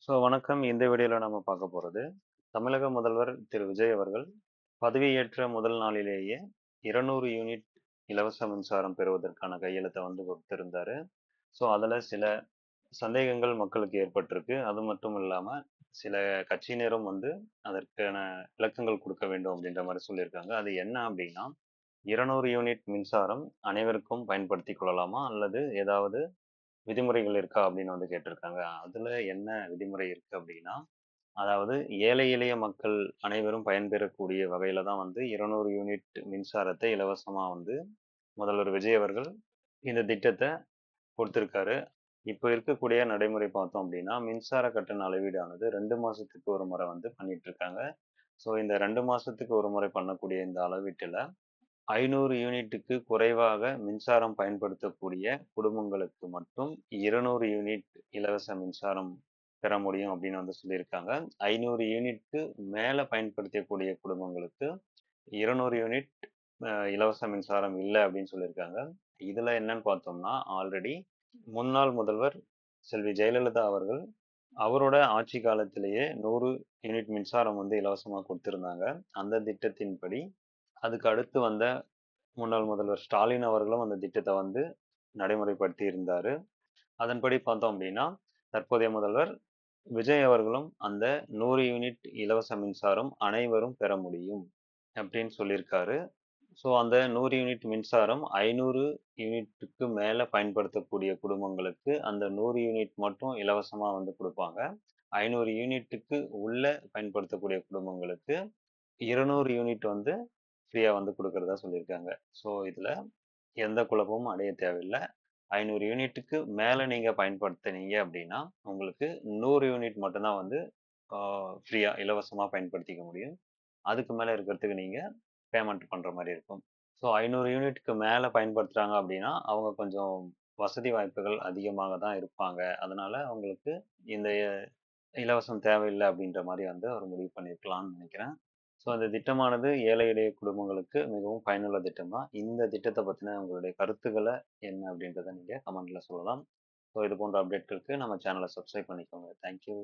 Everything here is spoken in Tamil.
வணக்கம். இந்த வீடியோல நம்ம பார்க்க போறது, தமிழக முதல்வர் திரு. விஜய் அவர்கள் பதவியேற்ற முதல் நாளிலேயே 200 யூனிட் இலவச மின்சாரம் பெறுவதற்கான கையெழுத்த கொடுத்திருந்தாரு. அதுல சில சந்தேகங்கள் மக்களுக்கு ஏற்பட்டிருக்கு. அது மட்டும் இல்லாம, சில கட்சியினரும் அதற்கான விளக்கங்கள் குடுக்க வேண்டும் அப்படின்ற மாரி சொல்லியிருக்காங்க. அது என்ன அப்படின்னா, 200 யூனிட் மின்சாரம் அனைவருக்கும் பயன்படுத்திக் கொள்ளலாமா? அல்லது ஏதாவது விதிமுறைகள் இருக்கா? அப்படின்னு கேட்டிருக்காங்க. அதுல என்ன விதிமுறை இருக்கு அப்படின்னா, அதாவது ஏழை எளிய மக்கள் அனைவரும் பயன்பெறக்கூடிய வகையில தான் 200 யூனிட் மின்சாரத்தை இலவசமா முதல்வர் விஜய் அவர்கள் இந்த திட்டத்த கொடுத்திருக்காரு. இப்ப இருக்கக்கூடிய நடைமுறை பார்த்தோம் அப்படின்னா, மின்சார கட்டண அளவீடானது 2 மாசத்துக்கு ஒரு முறை பண்ணிட்டு இருக்காங்க. இந்த 2 மாசத்துக்கு ஒரு முறை பண்ணக்கூடிய இந்த அளவீட்டுல 500 யூனிட்டுக்கு குறைவாக மின்சாரம் பயன்படுத்தக்கூடிய குடும்பங்களுக்கு மட்டும் 200 யூனிட் இலவச மின்சாரம் பெற முடியும் அப்படின்னு சொல்லியிருக்காங்க. 500 யூனிட்க்கு மேல பயன்படுத்தக்கூடிய குடும்பங்களுக்கு 200 யூனிட் இலவச மின்சாரம் இல்லை அப்படின்னு சொல்லியிருக்காங்க. இதுல என்னன்னு பார்த்தோம்னா, ஆல்ரெடி முன்னாள் முதல்வர் செல்வி ஜெயலலிதா அவர்கள் அவரோட ஆட்சி காலத்திலேயே 100 யூனிட் மின்சாரம் இலவசமா கொடுத்திருந்தாங்க. அந்த திட்டத்தின்படி அதுக்கு அடுத்து வந்த முன்னாள் முதல்வர் ஸ்டாலின் அவர்களும் அந்த திட்டத்தை நடைமுறைப்படுத்தி இருந்தாரு. அதன்படி பார்த்தோம் அப்படின்னா, தற்போதைய முதல்வர் விஜய் அவர்களும் அந்த 100 யூனிட் இலவச மின்சாரம் அனைவரும் பெற முடியும் அப்படின்னு சொல்லியிருக்காரு. அந்த 100 யூனிட் மின்சாரம் 500 யூனிட்டுக்கு மேல பயன்படுத்தக்கூடிய குடும்பங்களுக்கு அந்த 100 யூனிட் மட்டும் இலவசமா கொடுப்பாங்க. 500 யூனிட்டுக்கு உள்ள பயன்படுத்தக்கூடிய குடும்பங்களுக்கு 200 யூனிட் ஃப்ரீயா கொடுக்கறதா சொல்லியிருக்காங்க. இதுல எந்த குழப்பமும் அடைய தேவையில்ல. 500 யூனிட்டுக்கு மேல நீங்க பயன்படுத்துனீங்க அப்படின்னா, உங்களுக்கு 100 யூனிட் மட்டும் தான் ஃப்ரீயா இலவசமா பயன்படுத்திக்க முடியும். அதுக்கு மேல இருக்கிறதுக்கு நீங்க பேமெண்ட் பண்ற மாரி இருக்கும். 500 யூனிட்க்கு மேல பயன்படுத்துறாங்க அப்படின்னா, அவங்க கொஞ்சம் வசதி வாய்ப்புகள் அதிகமாக தான் இருப்பாங்க. அதனால அவங்களுக்கு இந்த இலவசம் தேவையில்ல அப்படின்ற மாரி அவர் முடிவு பண்ணியிருக்கலாம்னு நினைக்கிறேன். அந்த திட்டமானது ஏழை எளிய குடும்பங்களுக்கு மிகவும் பயனுள்ள திட்டம் தான். இந்த திட்டத்த பத்தின உங்களுடைய கருத்துக்கள என்ன அப்படின்றத நீங்க கமெண்ட்ல சொல்லலாம். இது போன்ற அப்டேட்களுக்கு நம்ம சேனல சப்ஸ்கிரைப் பண்ணிக்கோங்க. Thank you.